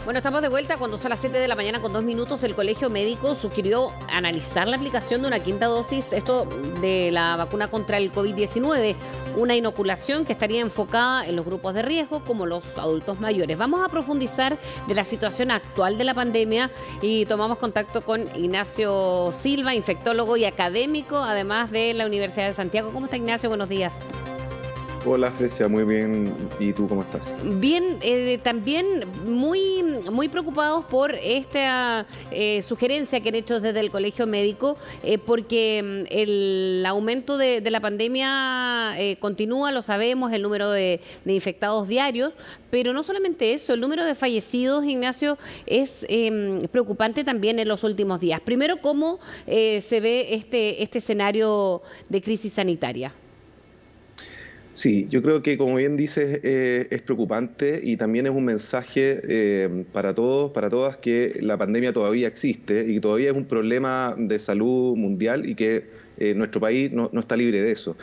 Bueno, estamos de vuelta cuando son las 7 de la mañana con 2 minutos. El Colegio Médico sugirió analizar la aplicación de una quinta dosis, esto de la vacuna contra el COVID-19, una inoculación que estaría enfocada en los grupos de riesgo como los adultos mayores. Vamos a profundizar de la situación actual de la pandemia y tomamos contacto con Ignacio Silva, infectólogo y académico, además de la Universidad de Santiago. ¿Cómo está, Ignacio? Buenos días. Hola, Frecia, muy bien. ¿Y tú cómo estás? Bien, también muy preocupados por esta sugerencia que han hecho desde el Colegio Médico, porque el aumento de la pandemia continúa, lo sabemos, el número de infectados diarios, pero no solamente eso, el número de fallecidos, Ignacio, es preocupante también en los últimos días. Primero, ¿cómo se ve este escenario de crisis sanitaria? Sí, yo creo que, como bien dices, es preocupante y también es un mensaje para todos, para todas, que la pandemia todavía existe y que todavía es un problema de salud mundial y que nuestro país no está libre de eso.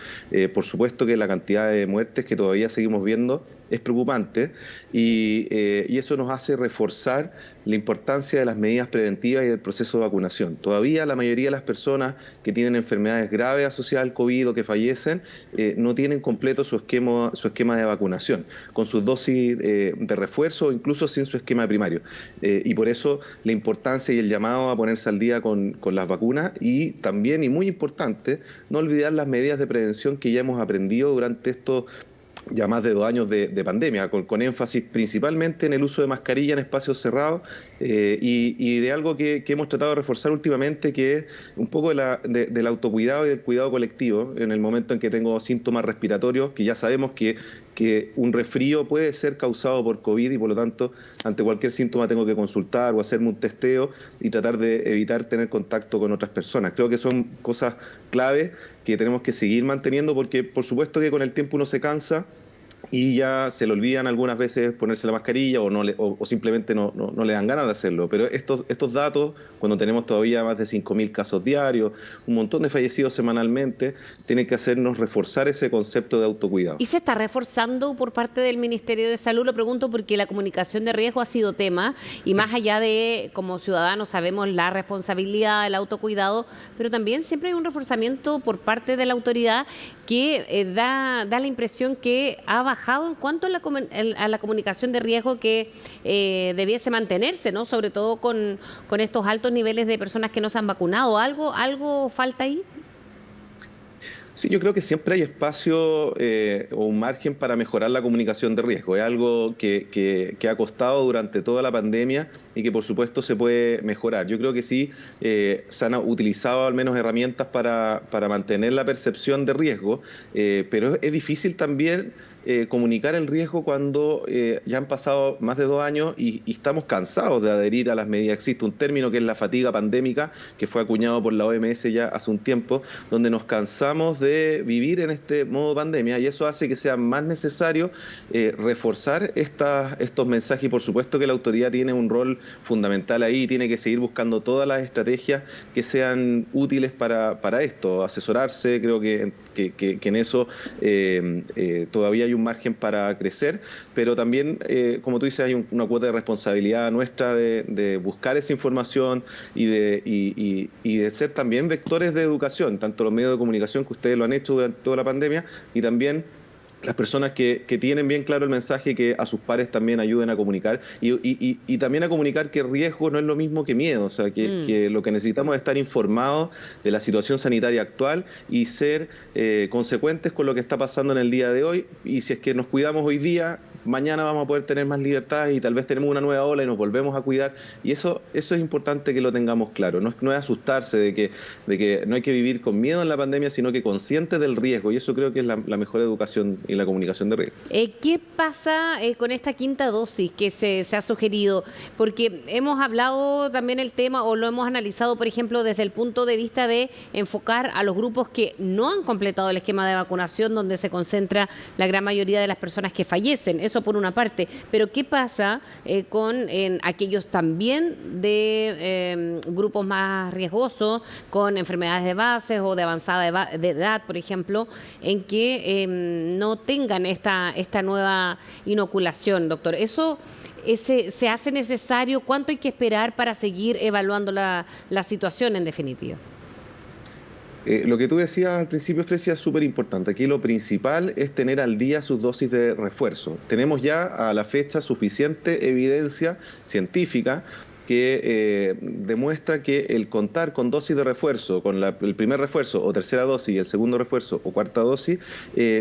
Por supuesto que la cantidad de muertes que todavía seguimos viendo es preocupante y eso nos hace reforzar la importancia de las medidas preventivas y del proceso de vacunación. Todavía la mayoría de las personas que tienen enfermedades graves asociadas al COVID o que fallecen no tienen completo su esquema de vacunación, con sus dosis de refuerzo o incluso sin su esquema primario. Y por eso la importancia y el llamado a ponerse al día con las vacunas y también, y muy importante, no olvidar las medidas de prevención que ya hemos aprendido durante estos ya más de 2 años de pandemia, con énfasis principalmente en el uso de mascarilla en espacios cerrados y de algo que hemos tratado de reforzar últimamente, que es un poco del autocuidado y del cuidado colectivo en el momento en que tengo síntomas respiratorios, que ya sabemos que un resfrío puede ser causado por COVID y por lo tanto ante cualquier síntoma tengo que consultar o hacerme un testeo y tratar de evitar tener contacto con otras personas. Creo que son cosas claves que tenemos que seguir manteniendo porque por supuesto que con el tiempo uno se cansa y ya se le olvidan algunas veces ponerse la mascarilla o simplemente no le dan ganas de hacerlo. Pero estos datos, cuando tenemos todavía más de 5.000 casos diarios, un montón de fallecidos semanalmente, tienen que hacernos reforzar ese concepto de autocuidado. ¿Y se está reforzando por parte del Ministerio de Salud? Lo pregunto porque la comunicación de riesgo ha sido tema y más allá de, como ciudadanos, sabemos la responsabilidad, el autocuidado, pero también siempre hay un reforzamiento por parte de la autoridad que da la impresión que ha bajado en cuanto a la comunicación de riesgo que debiese mantenerse, ¿no? Sobre todo con estos altos niveles de personas que no se han vacunado. ¿Algo falta ahí? Sí, yo creo que siempre hay espacio o un margen para mejorar la comunicación de riesgo. Es algo que ha costado durante toda la pandemia y que por supuesto se puede mejorar. Yo creo que sí se han utilizado al menos herramientas para mantener la percepción de riesgo, pero es difícil también comunicar el riesgo cuando ya han pasado más de 2 años y estamos cansados de adherir a las medidas. Existe un término que es la fatiga pandémica, que fue acuñado por la OMS ya hace un tiempo, donde nos cansamos de vivir en este modo pandemia y eso hace que sea más necesario reforzar estos mensajes y por supuesto que la autoridad tiene un rol fundamental ahí y tiene que seguir buscando todas las estrategias que sean útiles para esto, asesorarse. Creo que en eso todavía hay un margen para crecer, pero también, como tú dices, hay una cuota de responsabilidad nuestra de buscar esa información y de ser también vectores de educación, tanto los medios de comunicación que ustedes lo han hecho durante toda la pandemia y también las personas que tienen bien claro el mensaje, que a sus pares también ayuden a comunicar y también a comunicar que riesgo no es lo mismo que miedo, o sea, que lo que necesitamos es estar informados de la situación sanitaria actual y ser consecuentes con lo que está pasando en el día de hoy, y si es que nos cuidamos hoy día, mañana vamos a poder tener más libertad y tal vez tenemos una nueva ola y nos volvemos a cuidar, y eso es importante que lo tengamos claro. No es asustarse de que no hay que vivir con miedo en la pandemia, sino que conscientes del riesgo, y eso creo que es la mejor educación y la comunicación de riesgo. ¿Qué pasa con esta quinta dosis que se ha sugerido? Porque hemos hablado también el tema o lo hemos analizado, por ejemplo, desde el punto de vista de enfocar a los grupos que no han completado el esquema de vacunación, donde se concentra la gran mayoría de las personas que fallecen. Eso Eso por una parte. Pero ¿qué pasa con aquellos también de grupos más riesgosos, con enfermedades de base o de avanzada de edad, por ejemplo, en que no tengan esta nueva inoculación, doctor? ¿Eso se hace necesario? ¿Cuánto hay que esperar para seguir evaluando la situación en definitiva? Lo que tú decías al principio, Frecia, es súper importante. Aquí lo principal es tener al día sus dosis de refuerzo. Tenemos ya a la fecha suficiente evidencia científica que demuestra que el contar con dosis de refuerzo, con el primer refuerzo o tercera dosis y el segundo refuerzo o cuarta dosis,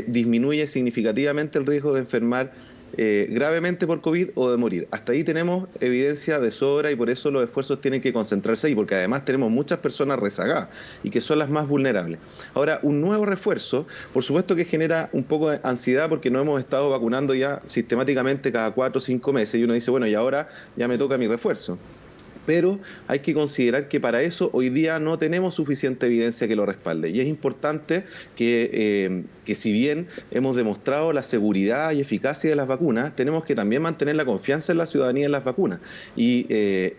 disminuye significativamente el riesgo de enfermar gravemente por COVID o de morir. Hasta ahí tenemos evidencia de sobra y por eso los esfuerzos tienen que concentrarse ahí, porque además tenemos muchas personas rezagadas y que son las más vulnerables. Ahora, un nuevo refuerzo, por supuesto que genera un poco de ansiedad porque no hemos estado vacunando ya sistemáticamente cada 4 o 5 meses y uno dice, bueno, y ahora ya me toca mi refuerzo. Pero hay que considerar que para eso hoy día no tenemos suficiente evidencia que lo respalde. Y es importante que si bien hemos demostrado la seguridad y eficacia de las vacunas, tenemos que también mantener la confianza en la ciudadanía en las vacunas. Y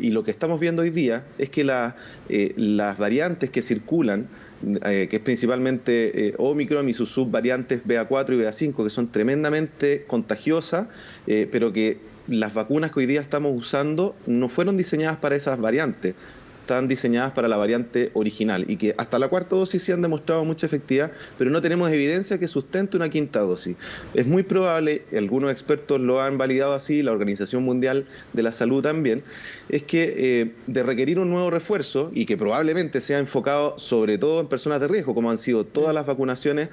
lo que estamos viendo hoy día es que las variantes que circulan, que es principalmente Omicron y sus subvariantes BA4 y BA5, que son tremendamente contagiosas, pero que las vacunas que hoy día estamos usando no fueron diseñadas para esas variantes, están diseñadas para la variante original y que hasta la cuarta dosis sí han demostrado mucha efectividad, pero no tenemos evidencia que sustente una quinta dosis. Es muy probable, algunos expertos lo han validado así, la Organización Mundial de la Salud también, es que de requerir un nuevo refuerzo y que probablemente sea enfocado sobre todo en personas de riesgo, como han sido todas las vacunaciones,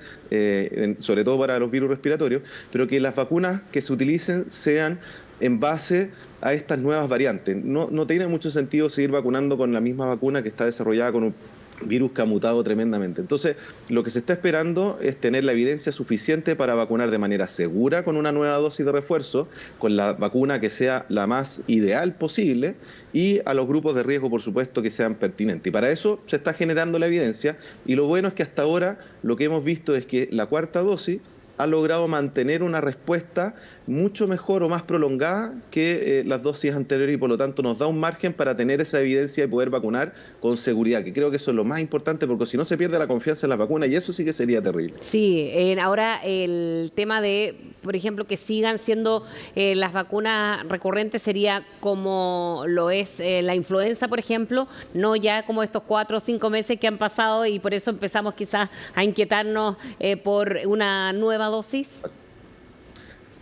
sobre todo para los virus respiratorios, pero que las vacunas que se utilicen sean en base a estas nuevas variantes. No tiene mucho sentido seguir vacunando con la misma vacuna que está desarrollada con un virus que ha mutado tremendamente. Entonces, lo que se está esperando es tener la evidencia suficiente para vacunar de manera segura con una nueva dosis de refuerzo, con la vacuna que sea la más ideal posible y a los grupos de riesgo, por supuesto, que sean pertinentes. Y para eso se está generando la evidencia y lo bueno es que hasta ahora lo que hemos visto es que la cuarta dosis ha logrado mantener una respuesta mucho mejor o más prolongada que las dosis anteriores y por lo tanto nos da un margen para tener esa evidencia y poder vacunar con seguridad, que creo que eso es lo más importante porque si no se pierde la confianza en las vacunas y eso sí que sería terrible. Sí, ahora el tema de, por ejemplo, que sigan siendo las vacunas recurrentes sería como lo es la influenza, por ejemplo, no ya como estos 4 o 5 meses que han pasado y por eso empezamos quizás a inquietarnos por una nueva dosis.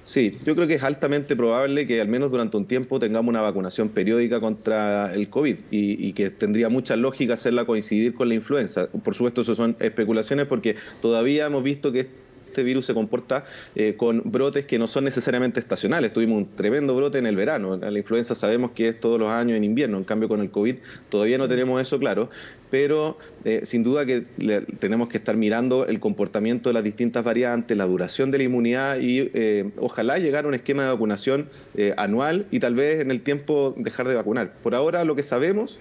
Sí, yo creo que es altamente probable que al menos durante un tiempo tengamos una vacunación periódica contra el COVID y que tendría mucha lógica hacerla coincidir con la influenza. Por supuesto, eso son especulaciones porque todavía hemos visto que este virus se comporta con brotes que no son necesariamente estacionales. Tuvimos un tremendo brote en el verano. La influenza sabemos que es todos los años en invierno. En cambio, con el COVID todavía no tenemos eso claro. Pero sin duda que tenemos que estar mirando el comportamiento de las distintas variantes, la duración de la inmunidad y ojalá llegar a un esquema de vacunación anual y tal vez en el tiempo dejar de vacunar. Por ahora lo que sabemos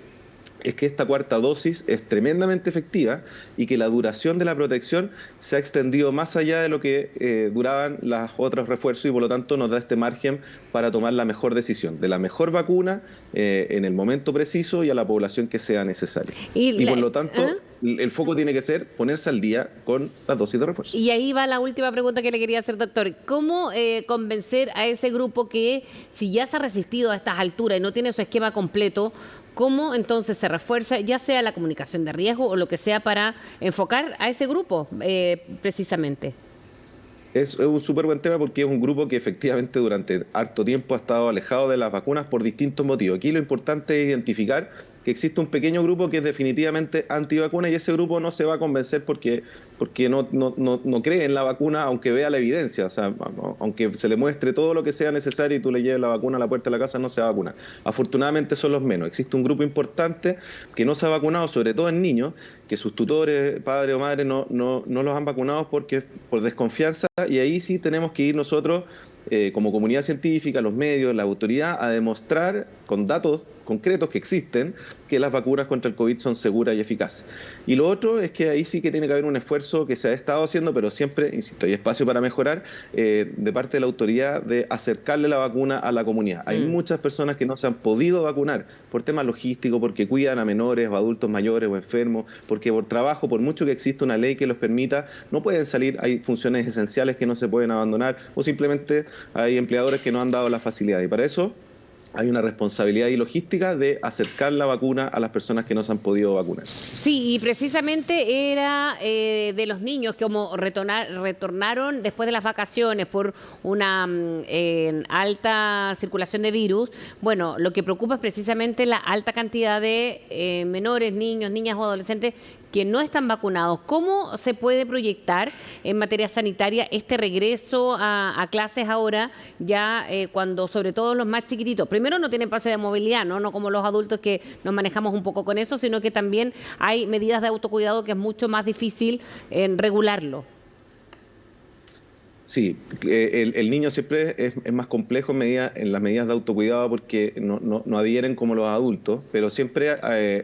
es que esta cuarta dosis es tremendamente efectiva y que la duración de la protección se ha extendido más allá de lo que duraban los otros refuerzos y por lo tanto nos da este margen para tomar la mejor decisión, de la mejor vacuna en el momento preciso y a la población que sea necesaria. Y por lo tanto, el foco tiene que ser ponerse al día con la dosis de refuerzo. Y ahí va la última pregunta que le quería hacer, doctor. ¿Cómo convencer a ese grupo que si ya se ha resistido a estas alturas y no tiene su esquema completo, cómo entonces se refuerza, ya sea la comunicación de riesgo o lo que sea, para enfocar a ese grupo precisamente? Es un súper buen tema porque es un grupo que efectivamente durante harto tiempo ha estado alejado de las vacunas por distintos motivos. Aquí lo importante es identificar que existe un pequeño grupo que es definitivamente antivacuna y ese grupo no se va a convencer porque no cree en la vacuna aunque vea la evidencia. O sea, aunque se le muestre todo lo que sea necesario y tú le lleves la vacuna a la puerta de la casa, no se va a vacunar. Afortunadamente son los menos. Existe un grupo importante que no se ha vacunado, sobre todo en niños, que sus tutores, padre o madre, no los han vacunado por desconfianza y ahí sí tenemos que ir nosotros como comunidad científica, los medios, la autoridad, a demostrar con datos concretos que existen que las vacunas contra el COVID son seguras y eficaces. Y lo otro es que ahí sí que tiene que haber un esfuerzo que se ha estado haciendo, pero siempre, insisto, hay espacio para mejorar, de parte de la autoridad de acercarle la vacuna a la comunidad. Hay muchas personas que no se han podido vacunar por temas logísticos, porque cuidan a menores o adultos mayores o enfermos, porque por trabajo, por mucho que exista una ley que los permita, no pueden salir, hay funciones esenciales que no se pueden abandonar, o simplemente hay empleadores que no han dado la facilidad. Y para eso hay una responsabilidad y logística de acercar la vacuna a las personas que no se han podido vacunar. Sí, y precisamente era de los niños que como retornaron después de las vacaciones por una alta circulación de virus. Bueno, lo que preocupa es precisamente la alta cantidad de menores, niños, niñas o adolescentes que no están vacunados. ¿Cómo se puede proyectar en materia sanitaria este regreso a clases ahora, ya cuando sobre todo los más chiquititos, primero no tienen pase de movilidad, no como los adultos que nos manejamos un poco con eso, sino que también hay medidas de autocuidado que es mucho más difícil regularlo? Sí, el niño siempre es más complejo en las medidas de autocuidado porque no adhieren como los adultos, pero siempre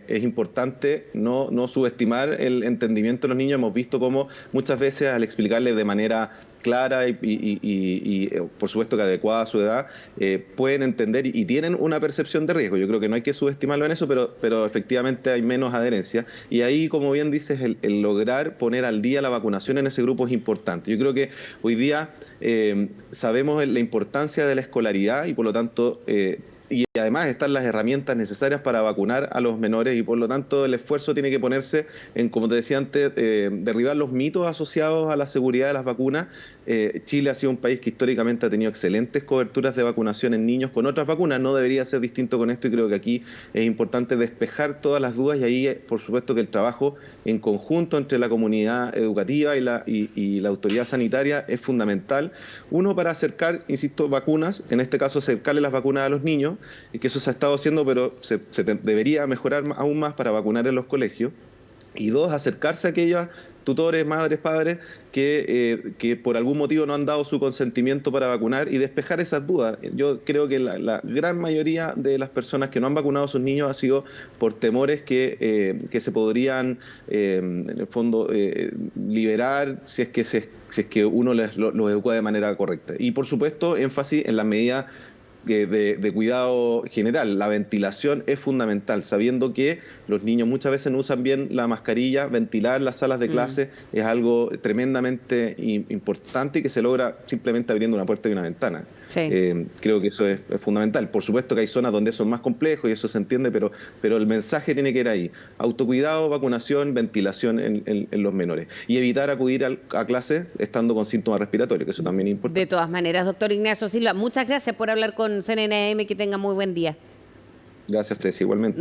es importante no subestimar el entendimiento de los niños. Hemos visto cómo muchas veces al explicarles de manera clara y por supuesto que adecuada a su edad, pueden entender y tienen una percepción de riesgo. Yo creo que no hay que subestimarlo en eso, pero efectivamente hay menos adherencia. Y ahí, como bien dices, el lograr poner al día la vacunación en ese grupo es importante. Yo creo que hoy día sabemos la importancia de la escolaridad y por lo tanto... y además están las herramientas necesarias para vacunar a los menores y por lo tanto el esfuerzo tiene que ponerse en, como te decía antes, derribar los mitos asociados a la seguridad de las vacunas. Chile ha sido un país que históricamente ha tenido excelentes coberturas de vacunación en niños con otras vacunas. No debería ser distinto con esto y creo que aquí es importante despejar todas las dudas y ahí por supuesto que el trabajo en conjunto entre la comunidad educativa y la autoridad sanitaria es fundamental. Uno, para acercar, insisto, vacunas, en este caso acercarle las vacunas a los niños, y que eso se ha estado haciendo, pero debería mejorar aún más para vacunar en los colegios. Y dos, acercarse a aquellos tutores, madres, padres que por algún motivo no han dado su consentimiento para vacunar y despejar esas dudas. Yo creo que la gran mayoría de las personas que no han vacunado a sus niños ha sido por temores que se podrían, en el fondo, liberar si es que uno los educa de manera correcta. Y por supuesto, énfasis en las medidas de cuidado general. La ventilación es fundamental, sabiendo que los niños muchas veces no usan bien la mascarilla. Ventilar las salas de clase es algo tremendamente importante y que se logra simplemente abriendo una puerta y una ventana. Sí. Creo que eso es fundamental. Por supuesto que hay zonas donde eso es más complejo y eso se entiende, pero el mensaje tiene que ir ahí. Autocuidado, vacunación, ventilación en los menores. Y evitar acudir a clases estando con síntomas respiratorios, que eso también es importante. De todas maneras, doctor Ignacio Silva, muchas gracias por hablar con CNN AM, que tenga muy buen día. Gracias a ustedes, igualmente.